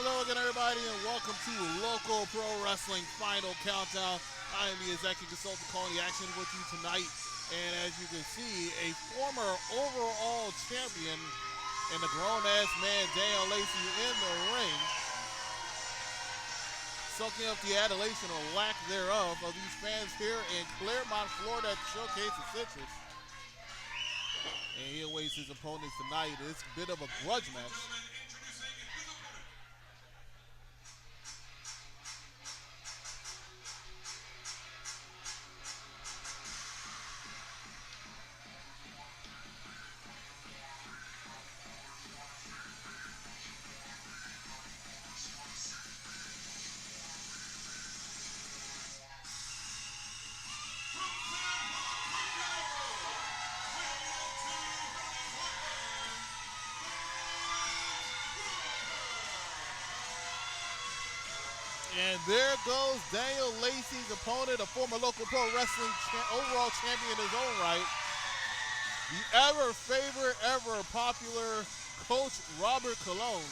Hello again, everybody, and welcome to Local Pro Wrestling Final Countdown. I am the executive consultant calling the action with you tonight. And as you can see, a former overall champion and the grown-ass man, Daniel Lacey, in the ring, soaking up the adulation or lack thereof of these fans here in Claremont, Florida at the Showcase of Citrus. And he awaits his opponents tonight. It's a bit of a grudge match. And there goes Daniel Lacey's opponent, a former Local Pro Wrestling overall champion in his own right. The ever favorite, ever popular Coach Robert Colon,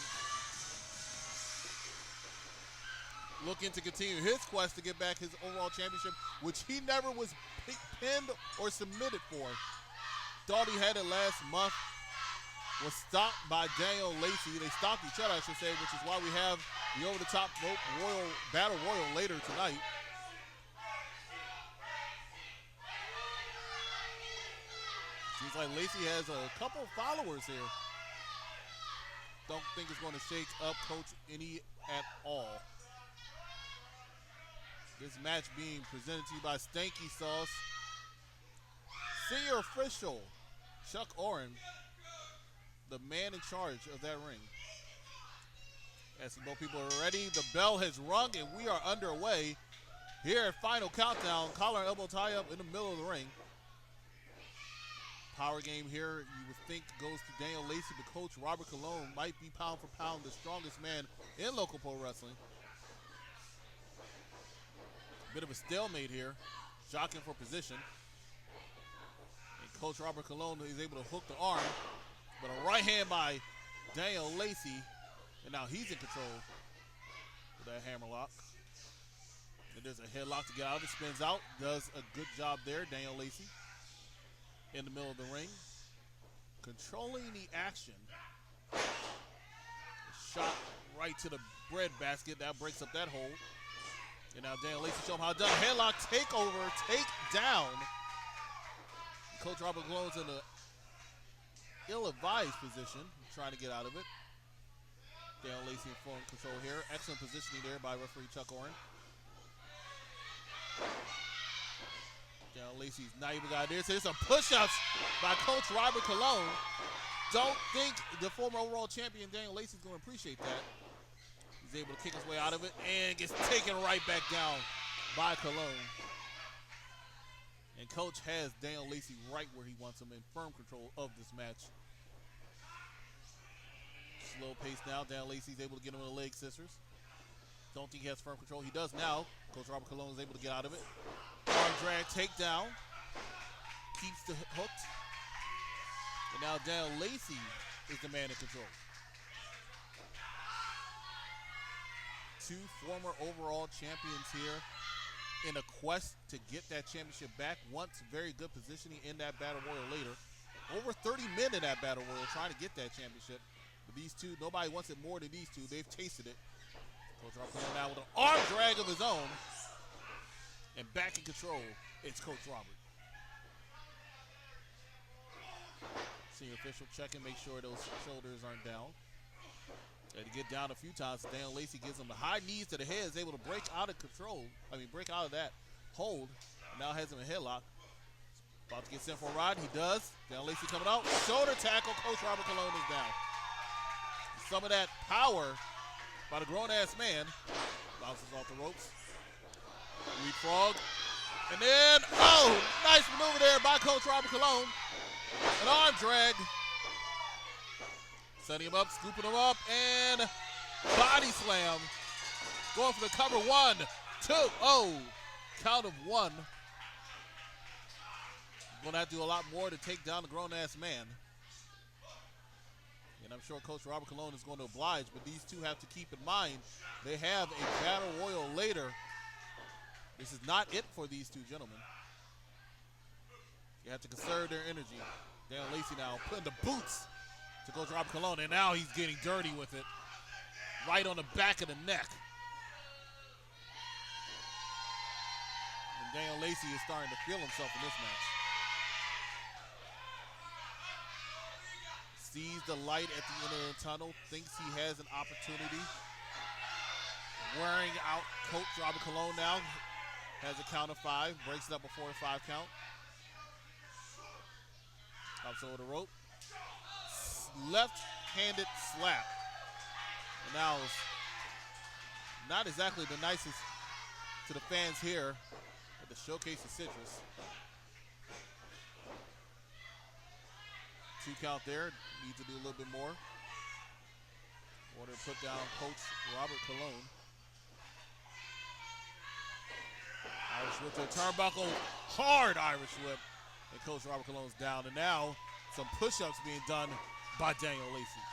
looking to continue his quest to get back his overall championship, which he never was pinned or submitted for. Thought he had it last month. Was stopped by Daniel Lacey. They stopped each other, I should say, which is why we have the over-the-top Battle Royal later tonight. Seems like Lacey has a couple followers here. Don't think it's going to shake up Coach any at all. This match being presented to you by Stanky Sauce. Senior official Chuck Oren, the man in charge of that ring. As both people are ready, the bell has rung and we are underway here at Final Countdown. Collar and elbow tie up in the middle of the ring. Power game here, you would think, goes to Daniel Lacey, but Coach Robert Colon might be pound for pound the strongest man in Local Pro Wrestling. Bit of a stalemate here, jockeying for position. And Coach Robert Colon is able to hook the arm. But a right hand by Daniel Lacey, and now he's in control with that hammerlock. And there's a headlock to get out of it, spins out, does a good job there, Daniel Lacey. In the middle of the ring, controlling the action. A shot right to the bread basket, that breaks up that hold. And now Daniel Lacey show him how it's done. Headlock, takeover, take down. Coach Robert Colon's in a ill-advised position, trying to get out of it. Daniel Lacey in full control here. Excellent positioning there by referee Chuck Oren. Daniel Lacey's not even got there. So there's some push-ups by Coach Robert Colon. Don't think the former overall champion Daniel Lacey's going to appreciate that. He's able to kick his way out of it and gets taken right back down by Colon. And Coach has Daniel Lacey right where he wants him, in firm control of this match. Slow pace now. Daniel Lacey's able to get him in the leg scissors. Don't think he has firm control. He does now. Coach Robert Colon is able to get out of it. Arm drag, takedown. Keeps the hooked. And now Daniel Lacey is the man in control. Two former overall champions here in a quest to get that championship back. Once very good positioning in that Battle Royal later. Over 30 men in that Battle Royal trying to get that championship. But these two, nobody wants it more than these two. They've tasted it. Coach Robert Colon now with an arm drag of his own. And back in control, it's Coach Robert. Senior official checking, make sure those shoulders aren't down. And to get down a few times, Daniel Lacey gives him the high knees to the head, is able to break out of control. Break out of that hold. Now has him in a headlock. About to get sent for a ride, he does. Daniel Lacey coming out, shoulder tackle, Coach Robert Colon is down. Some of that power by the grown-ass man bounces off the ropes. Leapfrog. And then, nice maneuver there by Coach Robert Colon. An arm drag. Setting him up, scooping him up, and body slam. Going for the cover. 1, 2, count of 1. Going to have to do a lot more to take down the grown-ass man. And I'm sure Coach Robert Colon is going to oblige, but these two have to keep in mind they have a battle royal later. This is not it for these two gentlemen. You have to conserve their energy. Dan Lacey now putting the boots to Coach Robert Colon, and now he's getting dirty with it. Right on the back of the neck. And Daniel Lacey is starting to feel himself in this match. Sees the light at the end of the tunnel, thinks he has an opportunity. Wearing out Coach Robert Colon now. Has a count of 5, breaks it up before a 5 count. Hops over the rope. Left-handed slap. And now it's not exactly the nicest to the fans here at the Showcase of Citrus. 2 count there. Need to do a little bit more. Order to put down Coach Robert Colon. Irish whip to the turnbuckle. Hard Irish whip. And Coach Robert Colon's down. And now some push-ups being done by Daniel Lacey.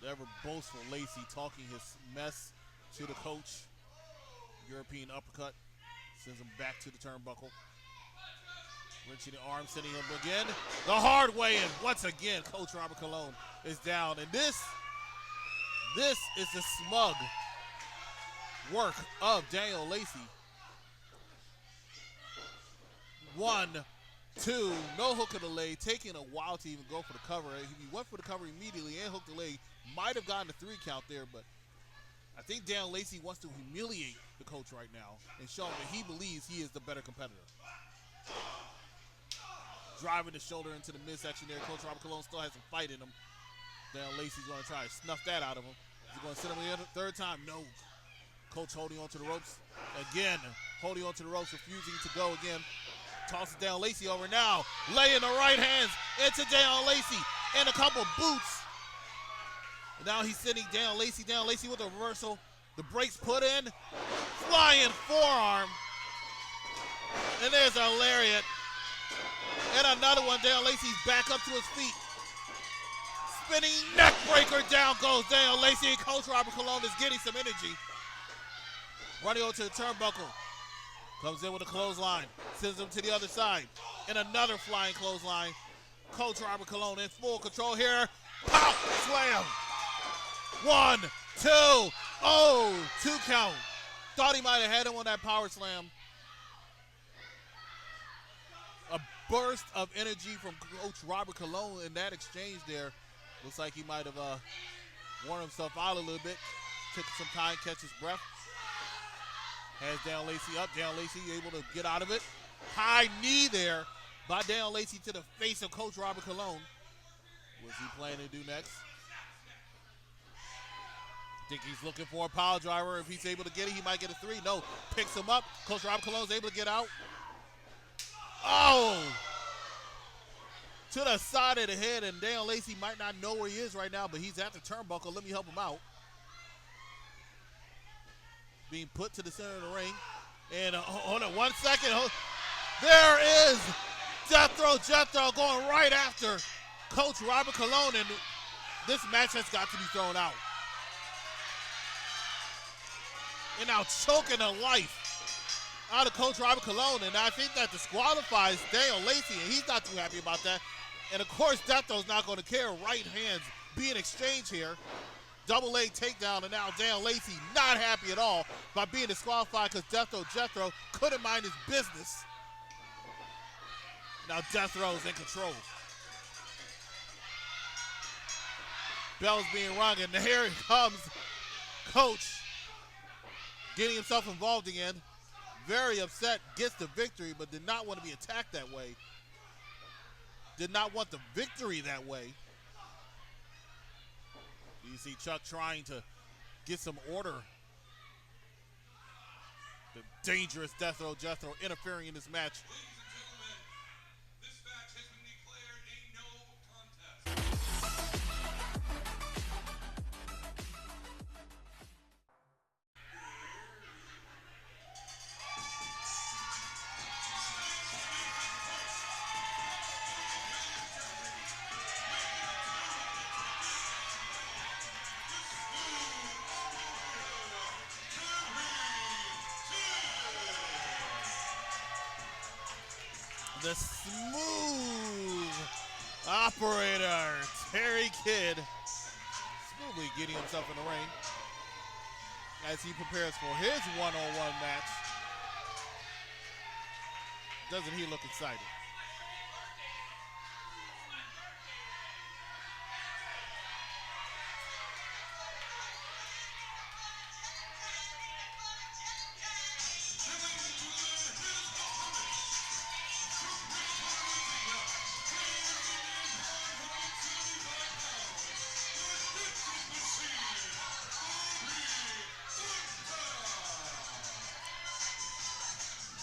The ever boastful Lacey talking his mess to the coach. European uppercut. Sends him back to the turnbuckle. Wrenching the arm, sending him again. The hard way in. Once again, Coach Robert Colon is down. And this is the smug work of Daniel Lacey. 1, 2, no hook of the leg, taking a while to even go for the cover. He went for the cover immediately and hooked the leg. Might have gotten a 3 count there, but I think Daniel Lacey wants to humiliate the coach right now and show him that he believes he is the better competitor. Driving the shoulder into the midsection there. Coach Robert Colon still has some fight in him. Daniel Lacey's going to try to snuff that out of him. He's going to send him the third time. No. Coach holding on to the ropes. Again, holding on to the ropes, refusing to go again. Tosses Daniel Lacey over now. Laying the right hands into Daniel Lacey. And a couple boots. And now he's sending Daniel Lacey. Daniel Lacey with a reversal. The brakes put in. Flying forearm. And there's a lariat. And another one. Daniel Lacey's back up to his feet. Spinning neck breaker. Down goes Daniel Lacey. And Coach Robert Colon is getting some energy. Running over to the turnbuckle. Comes in with a clothesline. Sends him to the other side. And another flying clothesline. Coach Robert Colon in full control here. Pow! Slam! 1, 2. Oh! 2 count. Thought he might have had him on that power slam. A burst of energy from Coach Robert Colon in that exchange there. Looks like he might have worn himself out a little bit. Took some time, catch his breath. Has Daniel Lacey up. Daniel Lacey able to get out of it. High knee there by Daniel Lacey to the face of Coach Robert Colon. What's he planning to do next? Think he's looking for a power driver. If he's able to get it, he might get a 3. No, picks him up. Coach Robert Colon's able to get out. Oh! To the side of the head, and Daniel Lacey might not know where he is right now, but he's at the turnbuckle. Let me help him out. Being put to the center of the ring. And hold on 1 second. There is Jethro going right after Coach Robert Colon, and this match has got to be thrown out. And now choking the life out of Coach Robert Colon, and I think that disqualifies Daniel Lacey, and he's not too happy about that. And of course, Deathro's not going to care. Right hands being exchanged here. Double leg takedown, and now Daniel Lacey not happy at all by being disqualified because Jethro couldn't mind his business. Now Deathro's in control. Bell's being rung, and here comes Coach getting himself involved again. Very upset, gets the victory, but did not want to be attacked that way. Did not want the victory that way. You see Chuck trying to get some order. The dangerous Jethro interfering in this match. This match has been declared a no contest. the smooth operator, Terry Kidd, smoothly getting himself in the ring as he prepares for his one-on-one match. Doesn't he look excited?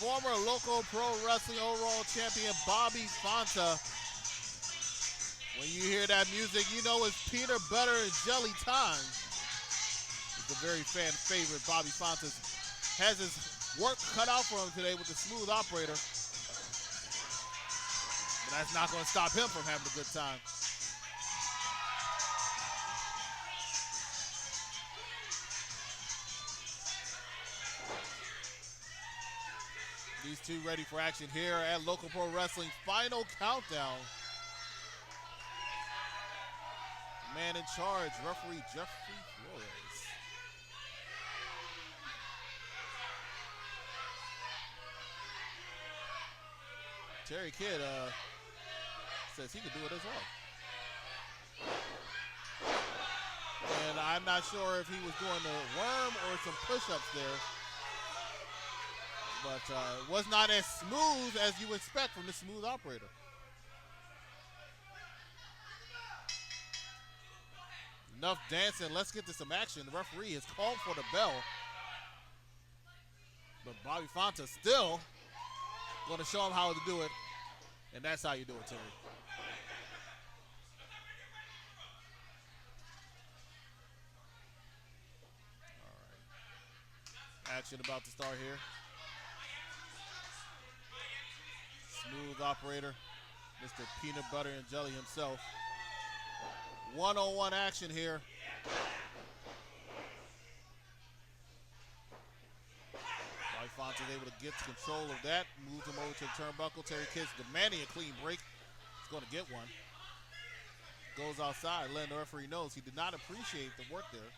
Former local pro wrestling overall champion Bobby Fonta. When you hear that music, you know it's peanut butter and jelly time. It's a very fan favorite. Bobby Fonta has his work cut out for him today with the smooth operator. But that's not going to stop him from having a good time. These two ready for action here at Local Pro Wrestling Final Countdown. Man in charge, referee Jeffrey Flores. Terry Kidd says he can do it as well. And I'm not sure if he was doing the worm or some push-ups there. But it was not as smooth as you expect from the smooth operator. Enough dancing. Let's get to some action. The referee has called for the bell. But Bobby Fonta still going to show him how to do it. And that's how you do it, Terry. All right. Action about to start here. Smooth operator, Mr. Peanut Butter and Jelly himself. One-on-one action here. Bobby Fonta is able to get control of that, moves him over to the turnbuckle. Terry Kidd's demanding a clean break. He's going to get one. Goes outside, letting the referee know he did not appreciate the work there.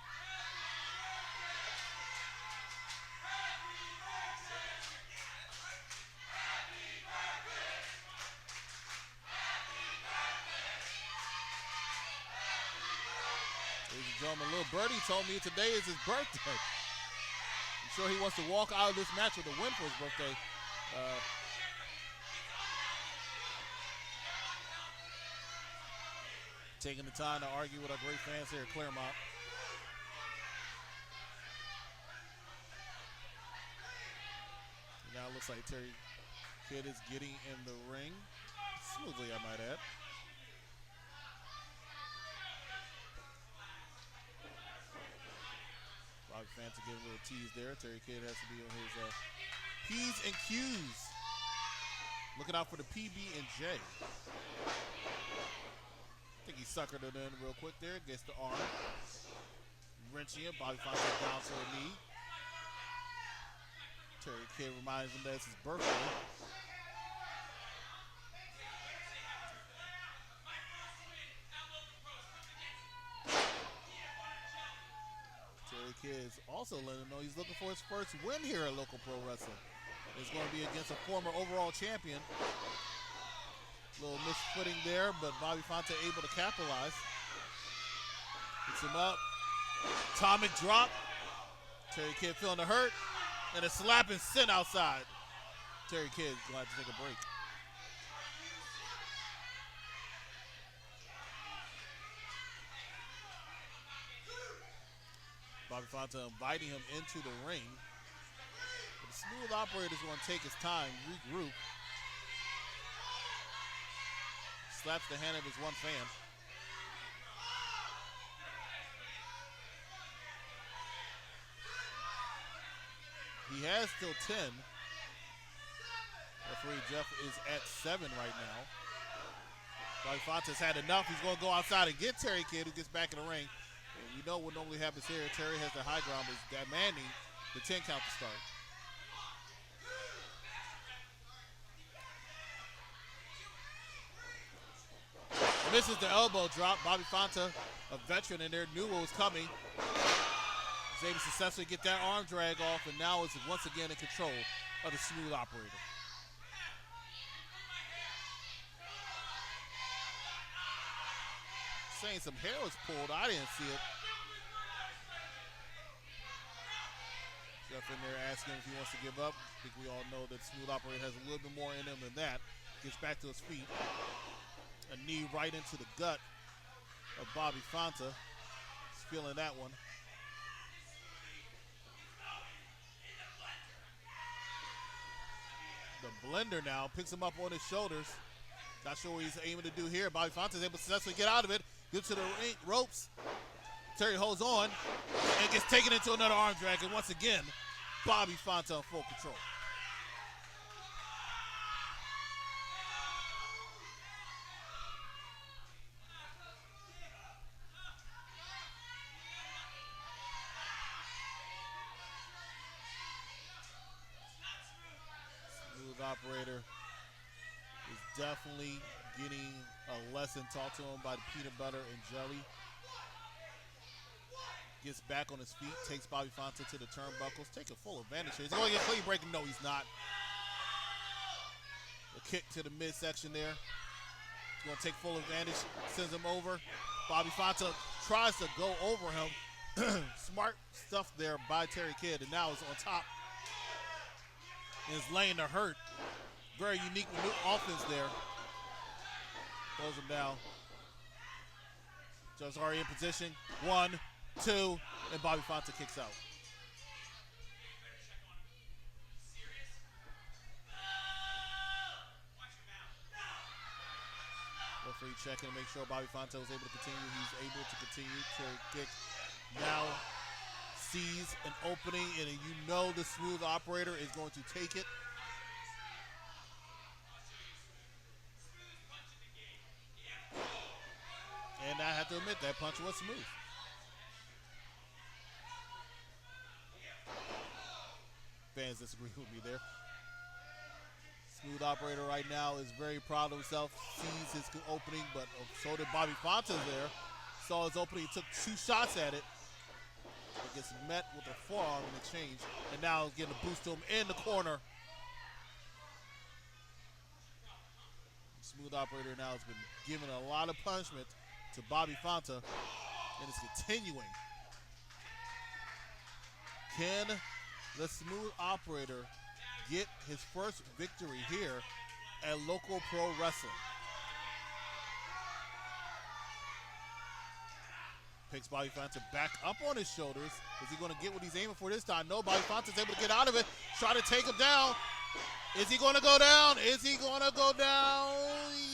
Ladies and gentlemen, little birdie told me today is his birthday. I'm sure he wants to walk out of this match with a win for his birthday. Taking the time to argue with our great fans here at Claremont. Now it looks like Terry Kidd is getting in the ring. Smoothly, I might add. Bobby Fonta giving a little tease there. Terry Kidd has to be on his P's and Q's. Looking out for the PB and J. I think he suckered it in real quick there. Gets the arm. Wrenching it. Bobby Fonta down to a knee. Terry Kidd reminds him that it's his birthday. Terry Kidd is also letting him know he's looking for his first win here at Local Pro Wrestling. It's going to be against a former overall champion. Little misfooting there, but Bobby Fonta able to capitalize. Picks him up. Atomic drop. Terry Kidd feeling the hurt. And a slap and send outside. Terry Kidd glad to take a break. Bobby Fonta inviting him into the ring. But the smooth operator is going to take his time, regroup. Slaps the hand of his one fan. He has still 10. Referee Jeff is at 7 right now. Bobby Fonta's had enough. He's going to go outside and get Terry Kidd, who gets back in the ring. And you know what normally happens here. Terry has the high ground, but is demanding the 10 count to start. Misses the elbow drop. Bobby Fonta, a veteran in there, knew what was coming. Was able to successfully get that arm drag off, and now is once again in control of the Smooth Operator. Saying some hair was pulled. I didn't see it. Jeff in there asking if he wants to give up. I think we all know that Smooth Operator has a little bit more in him than that. Gets back to his feet. A knee right into the gut of Bobby Fonta. He's feeling that one. The blender now picks him up on his shoulders. Not sure what he's aiming to do here. Bobby Fonta is able to successfully get out of it. Gets to the ropes. Terry holds on and gets taken into another arm drag. And once again, Bobby Fonta in full control. Smooth Operator is definitely getting a lesson taught to him by the peanut butter and jelly. Gets back on his feet, takes Bobby Fonta to the turnbuckles, taking full advantage here. He's going to get clean breaking. No, he's not. A kick to the midsection there. He's going to take full advantage, sends him over. Bobby Fonta tries to go over him. Smart stuff there by Terry Kidd, and now is on top. And is laying to hurt. Very unique offense there. Throws him down. Joe's already in position. 1, 2, and Bobby Fonta kicks out. Referee checking to make sure Bobby Fonta was able to continue. He's able to continue to kick. Now sees an opening, and you know the Smooth Operator is going to take it. And I have to admit, that punch was smooth. Fans disagree with me there. Smooth Operator right now is very proud of himself, sees his opening, but so did Bobby Fonta there. Saw his opening, took 2 shots at it. But gets met with a forearm in exchange, and now getting a boost to him in the corner. Smooth Operator now has been given a lot of punishment to Bobby Fonta, and is continuing. Can the Smooth Operator get his first victory here at Local Pro Wrestling? Picks Bobby Fonta back up on his shoulders. Is he going to get what he's aiming for this time? No, Bobby Fonta's able to get out of it. Try to take him down. Is he going to go down? Is he going to go down?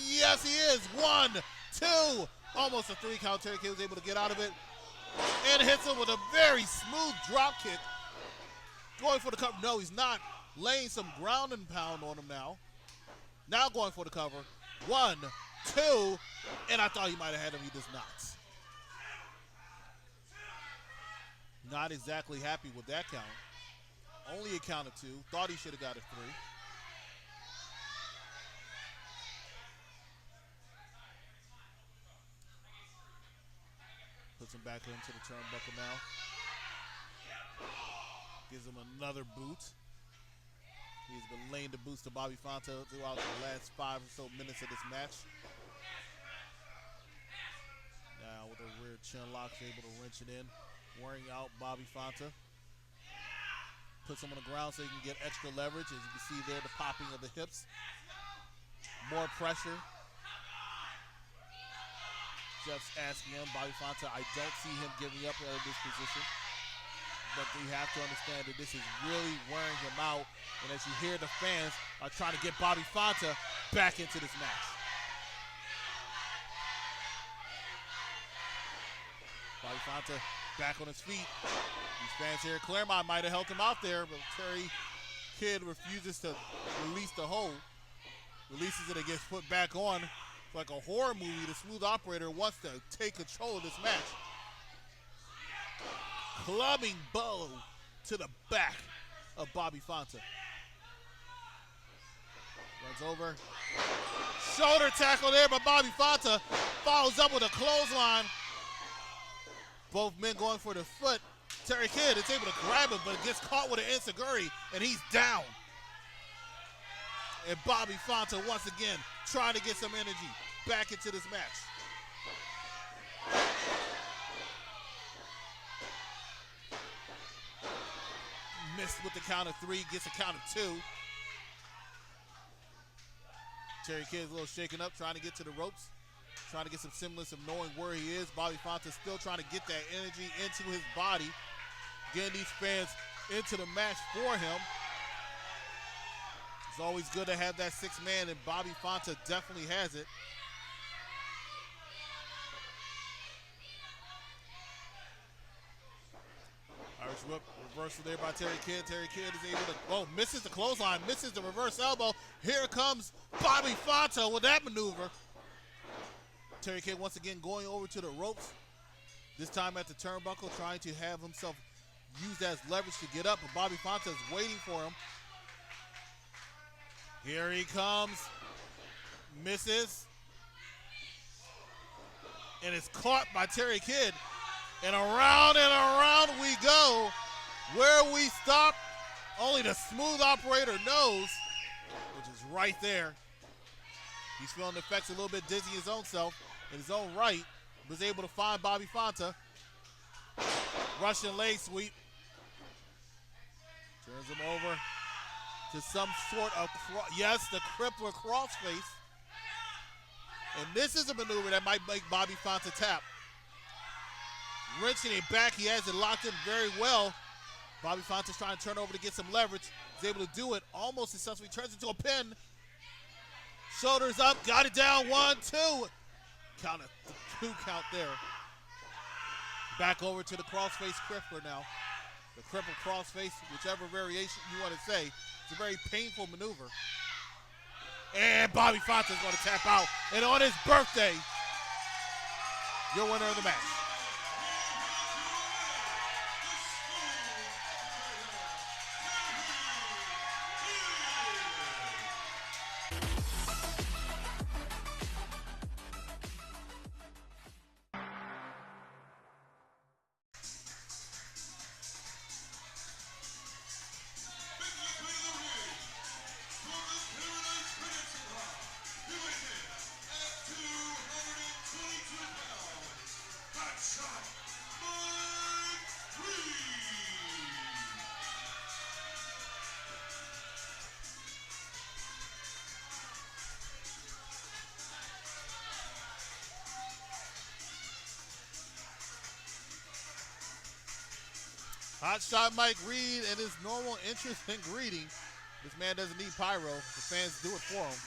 Yes, he is. 1, 2. Almost a 3 count. Terry Kidd was able to get out of it. And hits him with a very smooth drop kick. Going for the cover. No, he's not. Laying some ground and pound on him now. Now going for the cover. 1, 2. And I thought he might have had him. He does not. Not exactly happy with that count. Only a count of 2. Thought he should have got a 3. Puts him back into the turnbuckle now. Gives him another boot. He's been laying the boots to Bobby Fonta throughout the last 5 or so minutes of this match. Now with a rear chin lock, able to wrench it in. Wearing out Bobby Fonta. Puts him on the ground so he can get extra leverage. As you can see there, the popping of the hips. More pressure. Jeff's asking him, Bobby Fonta, I don't see him giving up out of this position. But you have to understand that this is really wearing him out. And as you hear, the fans are trying to get Bobby Fonta back into this match. Bobby Fonta back on his feet. These fans here, Claremont might have helped him out there, but Terry Kidd refuses to release the hold. Releases it and gets put back on. It's like a horror movie. The Smooth Operator wants to take control of this match. Clubbing blow to the back of Bobby Fonta. Runs over. Shoulder tackle there by Bobby Fonta. Follows up with a clothesline. Both men going for the foot. Terry Kidd is able to grab it, but it gets caught with an enziguri, and he's down. And Bobby Fonta once again trying to get some energy back into this match. Missed with the count of 3, gets a count of 2. Terry Kidd's a little shaken up, trying to get to the ropes, trying to get some semblance of knowing where he is. Bobby Fonta still trying to get that energy into his body, getting these fans into the match for him. It's always good to have that 6 man, and Bobby Fonta definitely has it. Irish whip, reversal there by Terry Kidd. Terry Kidd is able to, misses the clothesline, misses the reverse elbow. Here comes Bobby Fonta with that maneuver. Terry Kidd once again going over to the ropes. This time at the turnbuckle, trying to have himself use that as leverage to get up, but Bobby Fonta is waiting for him. Here he comes, misses, and it's caught by Terry Kidd. And around we go. Where we stop, only the smooth operator knows, which is right there. He's feeling the effects a little bit dizzy his own self, in his own right. Was able to find Bobby Fonta. Russian leg sweep. Turns him over to some sort of, the crippler crossface. And this is a maneuver that might make Bobby Fonta tap. Wrenching it back, he has it locked in very well. Bobby Fonta's trying to turn over to get some leverage. He's able to do it almost successfully. Turns into a pin. Shoulders up, got it down, 1, 2. Count of 2 count there. Back over to the crossface crippler now. The cripple crossface, whichever variation you want to say. It's a very painful maneuver. And Bobby Fonta's going to tap out. And on his birthday, your winner of the match. Hotshot Mike Reed and his normal interest in greeting. This man doesn't need pyro. The fans do it for him.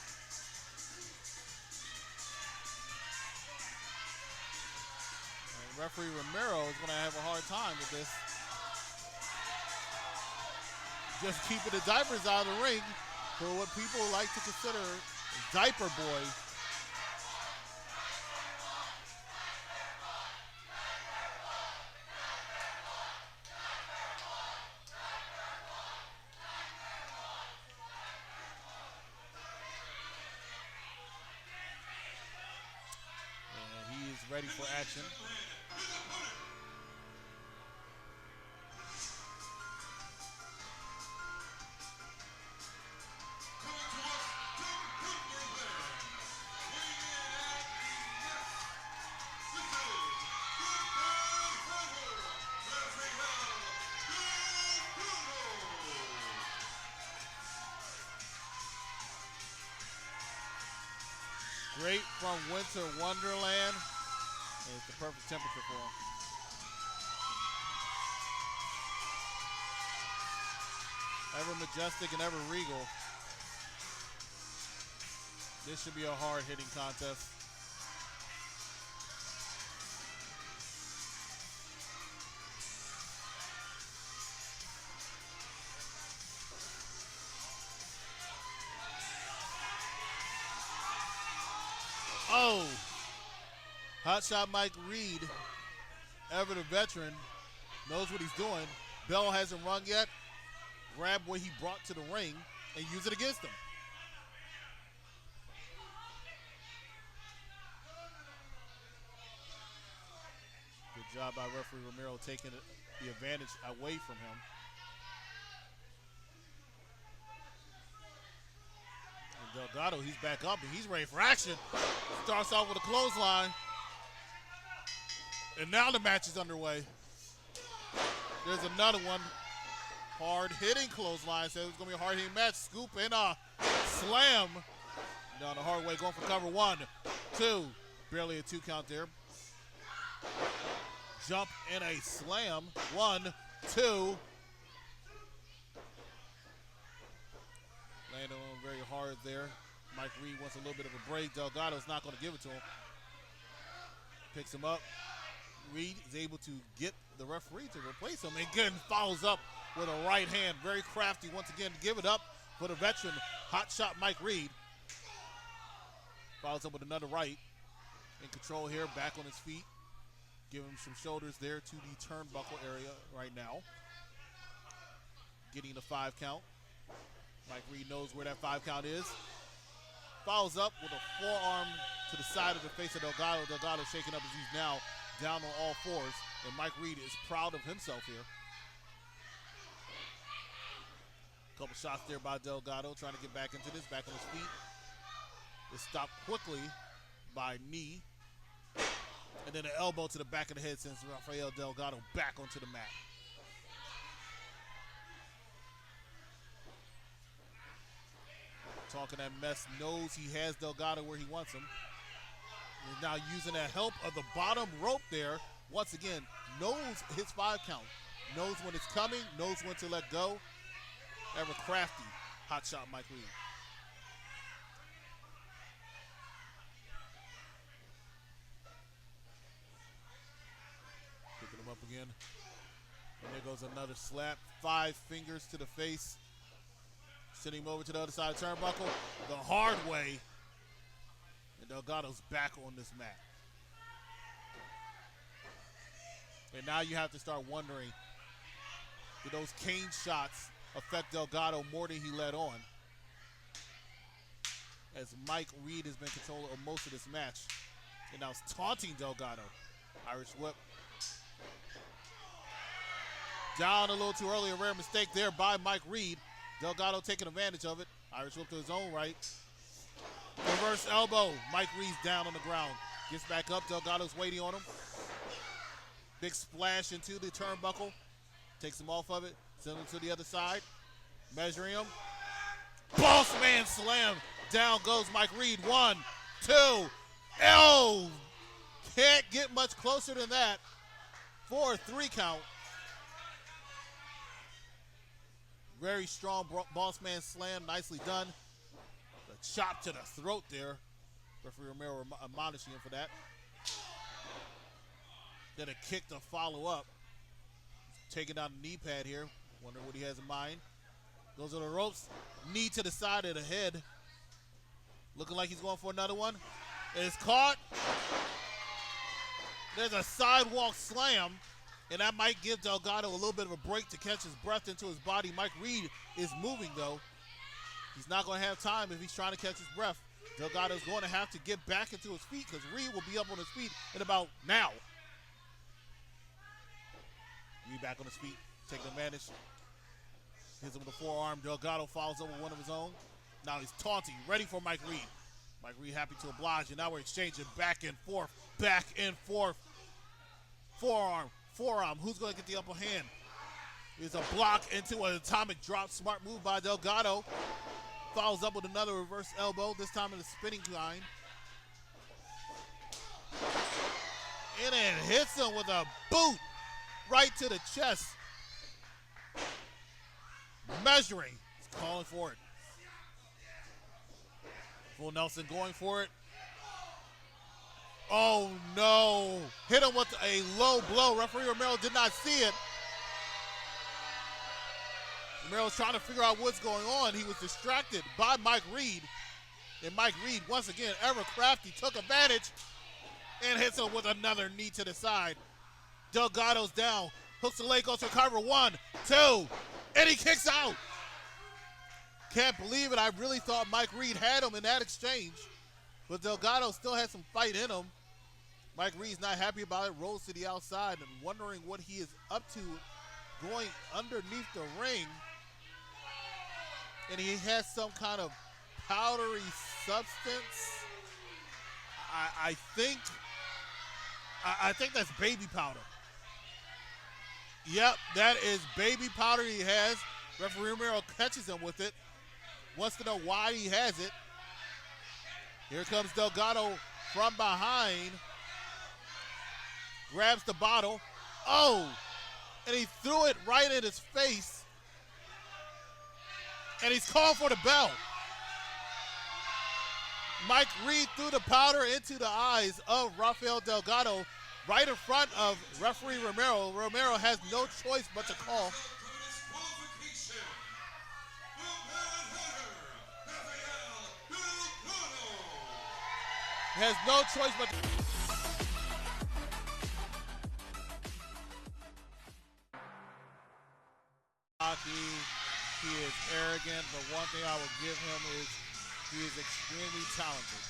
And referee Romero is going to have a hard time with this. Just keeping the diapers out of the ring for what people like to consider diaper boy. Ready for action. Great from Winter Wonderland. And it's the perfect temperature for him. Ever majestic and ever regal. This should be a hard-hitting contest. Oh! Hotshot Mike Reed, ever the veteran, knows what he's doing. Bell hasn't rung yet. Grab what he brought to the ring and use it against him. job by referee Romero taking the advantage away from him. And Delgado, he's back up and he's ready for action. Starts off with a clothesline. And now the match is underway. There's another one. Hard-hitting clothesline. Says it's going to be a hard-hitting match. Scoop and a slam. Down the hard way, going for cover. 1, 2. Barely a 2 count there. Jump and a slam. 1, 2. Landed on very hard there. Mike Reed wants a little bit of a break. Delgado's not going to give it to him. Picks him up. Reed is able to get the referee to replace him. And again, follows up with a right hand. Very crafty once again to give it up for the veteran hot shot Mike Reed. Follows up with another right. In control here, back on his feet. Give him some shoulders there to the turnbuckle area right now. Getting the 5 count. Mike Reed knows where that 5 count is. Follows up with a forearm to the side of the face of Delgado. Delgado shaking up as he's now down on all fours. And Mike Reed is proud of himself here. Couple shots there by Delgado trying to get back into this, back on his feet. It's stopped quickly by knee. And then an elbow to the back of the head sends Rafael Delgado back onto the mat. Talking that mess, knows he has Delgado where he wants him. He's now using the help of the bottom rope there. Once again, knows his 5 count. Knows when it's coming, knows when to let go. Ever crafty, hot shot Mike Reed. Picking him up again. And there goes another slap. 5 fingers to the face. Sending him over to the other side of the turnbuckle. The hard way. And Delgado's back on this mat. And now you have to start wondering, did those cane shots affect Delgado more than he let on? As Mike Reed has been control of most of this match. And now it's taunting Delgado. Irish whip. Down a little too early, a rare mistake there by Mike Reed. Delgado taking advantage of it. Irish whip to his own right. Reverse elbow. Mike Reed's down on the ground. Gets back up. Delgado's waiting on him. Big splash into the turnbuckle. Takes him off of it. Sends him to the other side. Measuring him. Boss man slam. Down goes Mike Reed. 1, 2. Oh! Can't get much closer than that. 4, 3 count. Very strong boss man slam. Nicely done. The chop to the throat there. Referee Romero admonishing him for that. Then a kick to follow up. Taking down the knee pad here. Wondering what he has in mind. Goes to the ropes. Knee to the side of the head. Looking like he's going for another one. It's caught. There's a sidewalk slam. And that might give Delgado a little bit of a break to catch his breath into his body. Mike Reed is moving, though. He's not going to have time if he's trying to catch his breath. Delgado's going to have to get back into his feet because Reed will be up on his feet in about now. Reed back on his feet, taking advantage. Hits him with a forearm. Delgado follows up with one of his own. Now he's taunting, ready for Mike Reed. Mike Reed happy to oblige, and now we're exchanging back and forth. Back and forth. Forearm. Who's going to get the upper hand? There's a block into an atomic drop. Smart move by Delgado. Follows up with another reverse elbow, this time in the spinning grind. And then hits him with a boot right to the chest. Measuring. He's calling for it. Full Nelson going for it. Oh, no. Hit him with a low blow. Referee Romero did not see it. Romero's trying to figure out what's going on. He was distracted by Mike Reed. And Mike Reed, once again, ever crafty, took advantage and hits him with another knee to the side. Delgado's down. Hooks the leg, goes to cover. 1, 2. And he kicks out. Can't believe it. I really thought Mike Reed had him in that exchange. But Delgado still had some fight in him. Mike Rhys not happy about it, rolls to the outside and wondering what he is up to going underneath the ring. And he has some kind of powdery substance. I think that's baby powder. Yep, that is baby powder he has. Referee Romero catches him with it. Wants to know why he has it. Here comes Delgado from behind. Grabs the bottle. Oh! And he threw it right in his face. And he's calling for the bell. Mike Rhys threw the powder into the eyes of Rafael Delgado right in front of referee Romero. Romero has no choice but to call. Has no choice but to... He is arrogant, but one thing I will give him is he is extremely talented.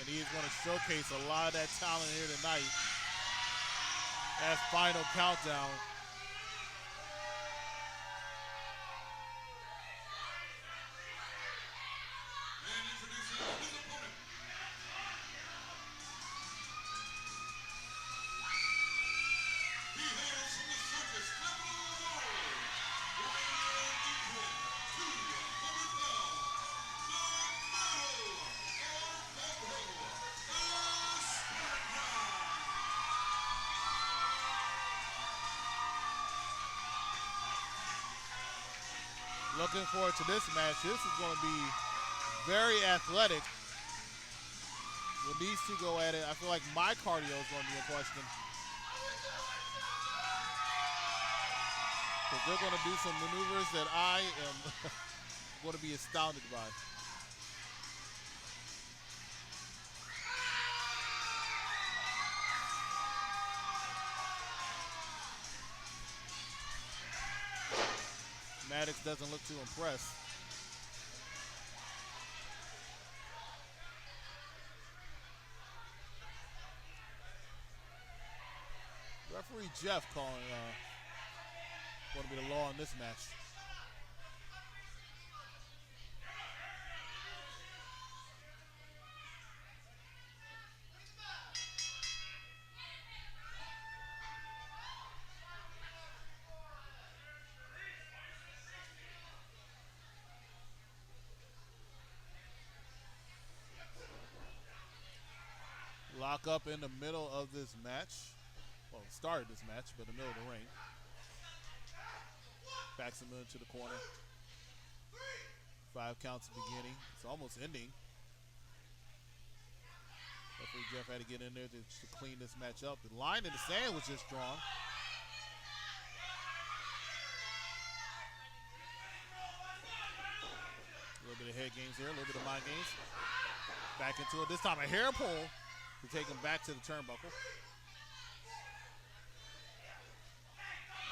And he's going to showcase a lot of that talent here tonight as Final Countdown. Looking forward to this match. This is going to be very athletic. When these two go at it, I feel like my cardio is going to be in question. Because they're going to do some maneuvers that I am going to be astounded by. Maddox doesn't look too impressed. Referee Jeff calling going to be the law in this match. Lock up in the middle of this match. Well, started this match, but in the middle of the ring. Backs him into the corner. 5 counts beginning. It's almost ending. Referee Jeff had to get in there to clean this match up. The line in the sand was just drawn. A little bit of head games here, a little bit of mind games. Back into it. This time a hair pull to take him back to the turnbuckle.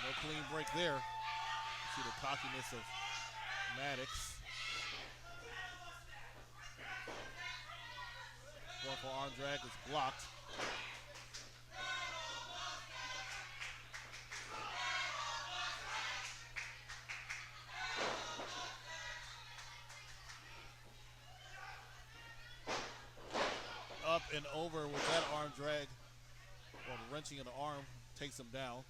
No clean break there. See the cockiness of Maddox. Going for arm drag is blocked. Up and over with that arm drag. Well, the wrenching of the arm takes him down.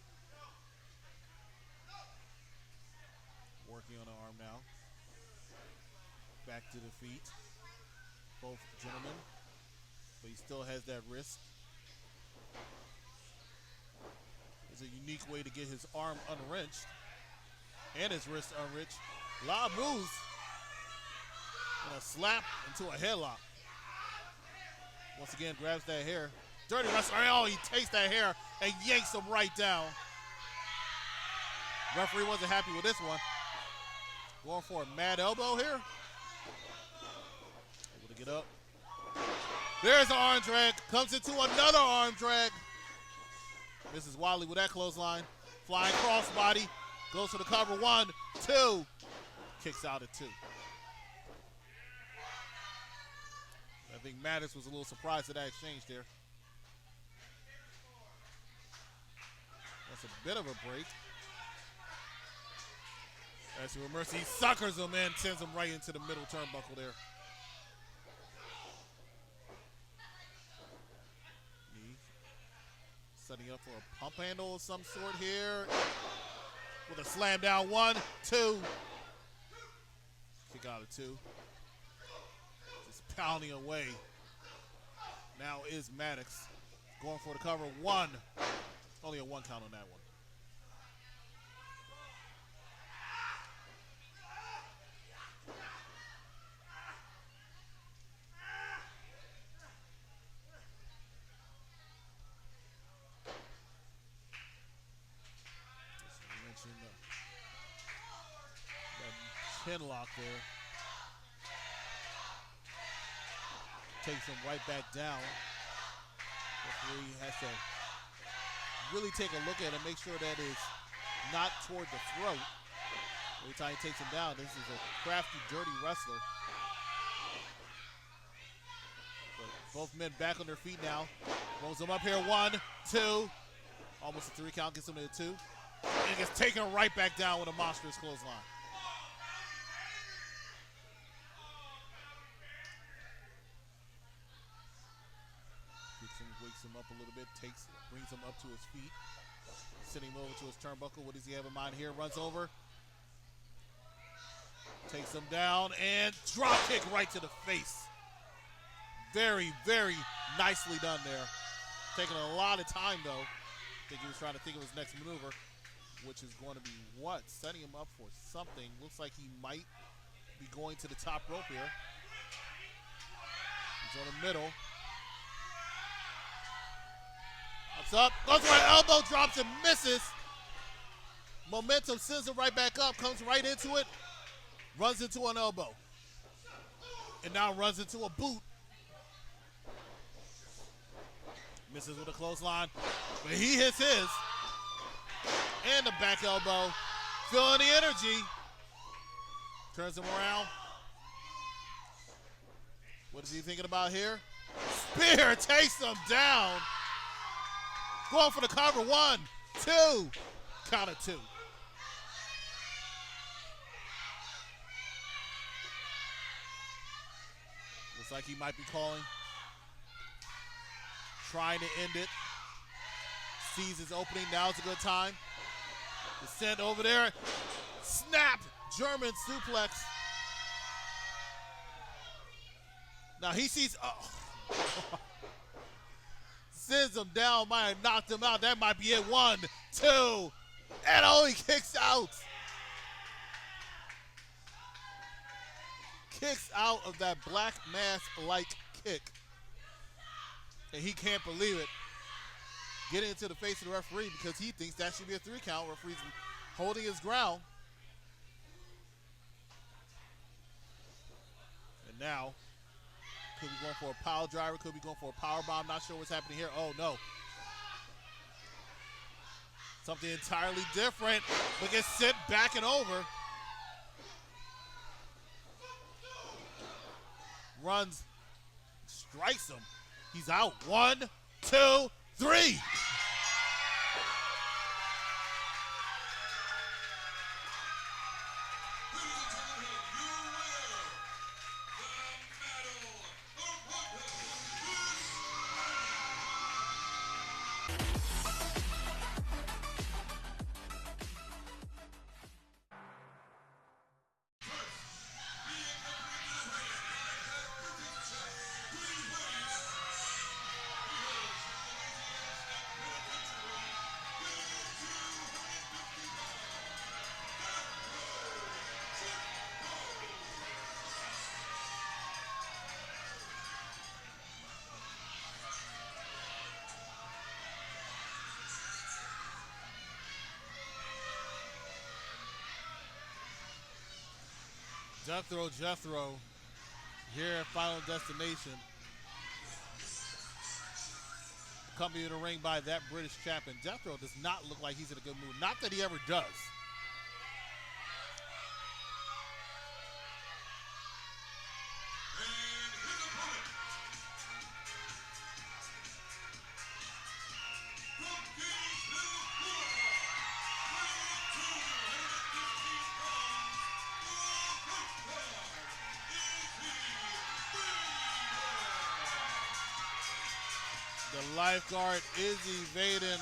Working on the arm now. Back to the feet. Both gentlemen. But he still has that wrist. It's a unique way to get his arm unwrenched. And his wrist unwrenched. A lot of moves. And a slap into a headlock. Once again, grabs that hair. Dirty wrestler. Oh, he takes that hair and yanks him right down. Referee wasn't happy with this one. Going for a mad elbow here. Able to get up. There's an arm drag. Comes into another arm drag. Misses Wiley with that clothesline. Flying crossbody. Goes for the cover. 1, 2, kicks out at 2. I think Maddox was a little surprised at that exchange there. That's a bit of a break. As Mercy suckers him in, sends him right into the middle turnbuckle there. Setting up for a pump handle of some sort here. With a slam down, 1, 2. Kick out of 2. Just pounding away. Now is Maddox going for the cover. 1. Only a 1 count on that one. Chin lock there. Takes him right back down. Referee has to really take a look at it, make sure that is not toward the throat. Every time he takes him down, this is a crafty, dirty wrestler. But both men back on their feet now. Rolls him up here, 1, 2. Almost a 3 count, gets him to a 2. And gets taken right back down with a monstrous clothesline. Wakes him up a little bit, brings him up to his feet, sending him over to his turnbuckle. What does he have in mind here? Runs over, takes him down, and drop kick right to the face. Very, very nicely done there. Taking a lot of time though. I think he was trying to think of his next maneuver, which is going to be what? Setting him up for something. Looks like he might be going to the top rope here. He's on the middle. Up, goes for an elbow, drops and misses. Momentum sends him right back up, comes right into it, runs into an elbow. And now runs into a boot. Misses with a clothesline, but he hits his. And the back elbow, feeling the energy. Turns him around. What is he thinking about here? Spear takes him down. Going for the cover, 1, 2, count of 2. Looks like he might be calling. Trying to end it. Sees his opening, now's a good time. Descend over there, snap, German suplex. Now he sees, sends him down, might have knocked him out. That might be it. 1, 2, and he kicks out. Kicks out of that black mask-like kick. And he can't believe it. Getting into the face of the referee because he thinks that should be a 3 count. Referee's holding his ground. And now, could be going for a pile driver, could be going for a power bomb. Not sure what's happening here. Oh, no. Something entirely different, but gets sent back and over. Runs, strikes him. He's out. 1, 2, 3. Jethro here at Final Destination. Accompanied to the ring by that British champion. Jethro does not look like he's in a good mood. Not that he ever does. The lifeguard, Izzy, Vaden.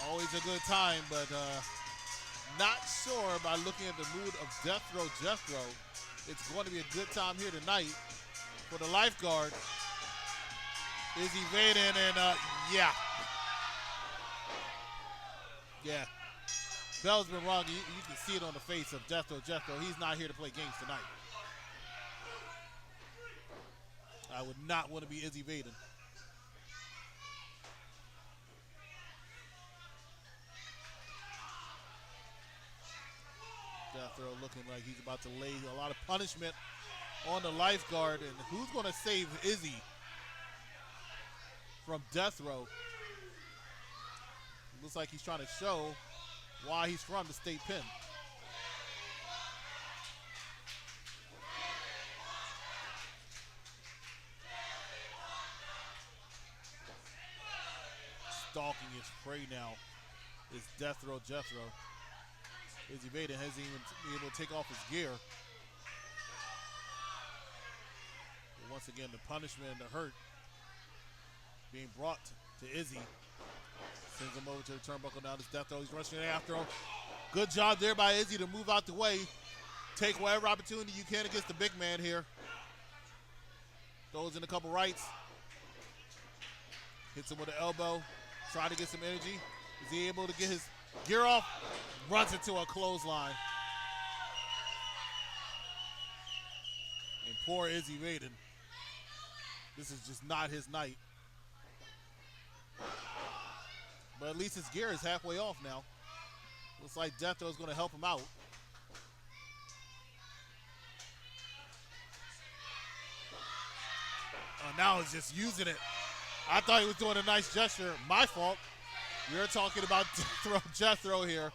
Always a good time, but not sure by looking at the mood of Jethro. It's going to be a good time here tonight for the lifeguard. Izzy, Vaden, and yeah. Bell's been wrong. You can see it on the face of Jethro. He's not here to play games tonight. I would not want to be Izzy, Vaden. Deathrow looking like he's about to lay a lot of punishment on the lifeguard. And who's going to save Izzy from Deathrow? Looks like he's trying to show why he's from the state pen. Stalking his prey now is Jethro. Izzy Vaden hasn't even been able to take off his gear. But once again, the punishment and the hurt being brought to Izzy. Sends him over to the turnbuckle. Now this Deathrow. He's rushing after him. Good job there by Izzy to move out the way. Take whatever opportunity you can against the big man here. Throws in a couple rights. Hits him with an elbow. Trying to get some energy. Is he able to get his gear off? Runs into a clothesline. And poor Izzy Vaden. This is just not his night. But at least his gear is halfway off now. Looks like Deathrow is going to help him out. Now he's just using it. I thought he was doing a nice gesture. My fault. We're talking about Jethro here.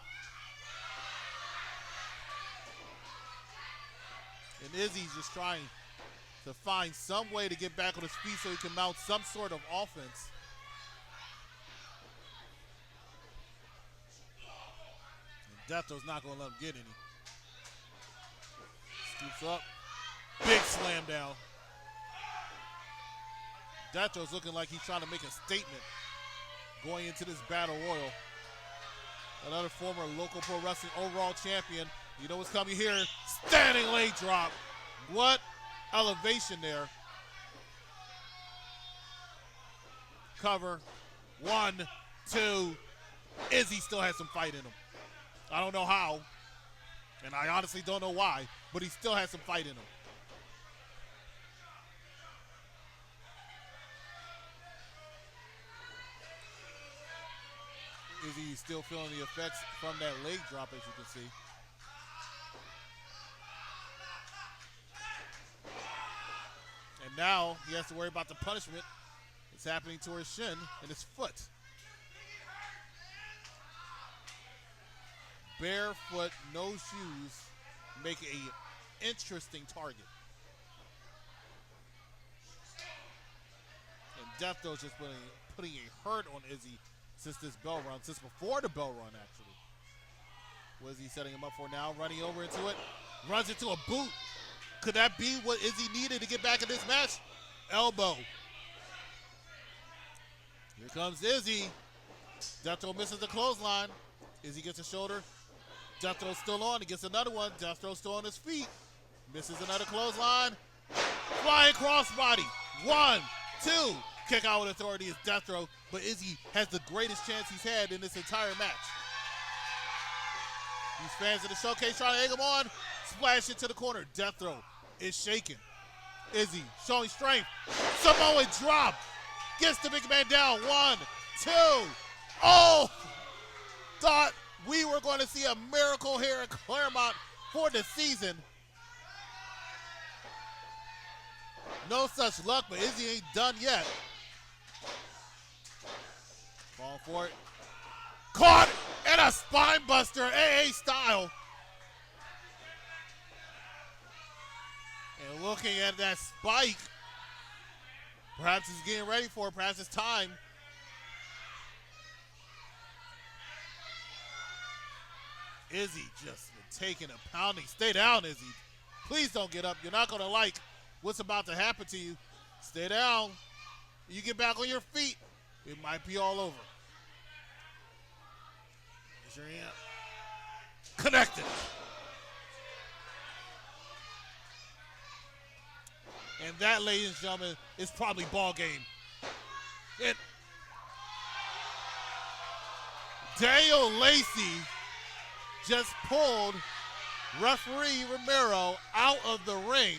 And Izzy's just trying to find some way to get back on his feet so he can mount some sort of offense. And Deathrow's not going to let him get any. Scoops up. Big slam down. Deathrow's looking like he's trying to make a statement going into this battle royal. Another former local pro wrestling overall champion. You know what's coming here? Standing leg drop. What elevation there. Cover. 1, 2. Izzy still has some fight in him. I don't know how, and I honestly don't know why, but he still has some fight in him. Izzy still feeling the effects from that leg drop, as you can see. And now he has to worry about the punishment that's happening to his shin and his foot. Barefoot, no shoes, make a interesting target. And Deathrow's just putting a hurt on Izzy since this bell run, since before the bell run, actually. What is he setting him up for now? Running over into it. Runs into a boot. Could that be what Izzy needed to get back in this match? Elbow. Here comes Izzy. Deathrow misses the clothesline. Izzy gets a shoulder. Deathrow's still on. He gets another one. Deathrow's still on his feet. Misses another clothesline. Flying crossbody. 1, 2. Kick out with authority is Deathrow, but Izzy has the greatest chance he's had in this entire match. These fans in the showcase trying to egg him on. Splash into the corner. Deathrow is shaking. Izzy showing strength. Samoan drop. Gets the big man down. 1, 2. Oh! Thought we were going to see a miracle here in Claremont for the season. No such luck, but Izzy ain't done yet. Falling for it. Caught and a spine buster, AA style. And looking at that spike, perhaps he's getting ready for it. Perhaps it's time. Izzy just taking a pounding. Stay down, Izzy. Please don't get up. You're not going to like what's about to happen to you. Stay down. You get back on your feet, it might be all over. Sure, yeah. Connected. And that, ladies and gentlemen, is probably ball game. And Dale Lacey just pulled referee Romero out of the ring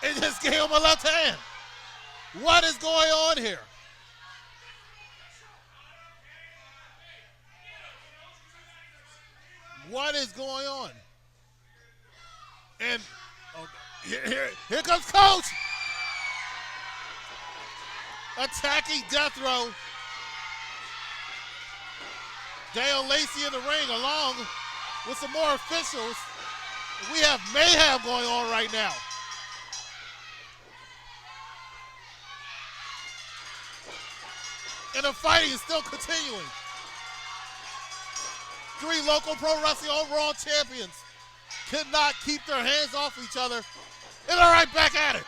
and just gave him a left hand. What is going on here? What is going on? And here comes Coach. Attacking Deathrow. Dale Lacey in the ring along with some more officials. We have mayhem going on right now. And the fighting is still continuing. 3 local pro wrestling overall champions could not keep their hands off each other. And they're right back at it.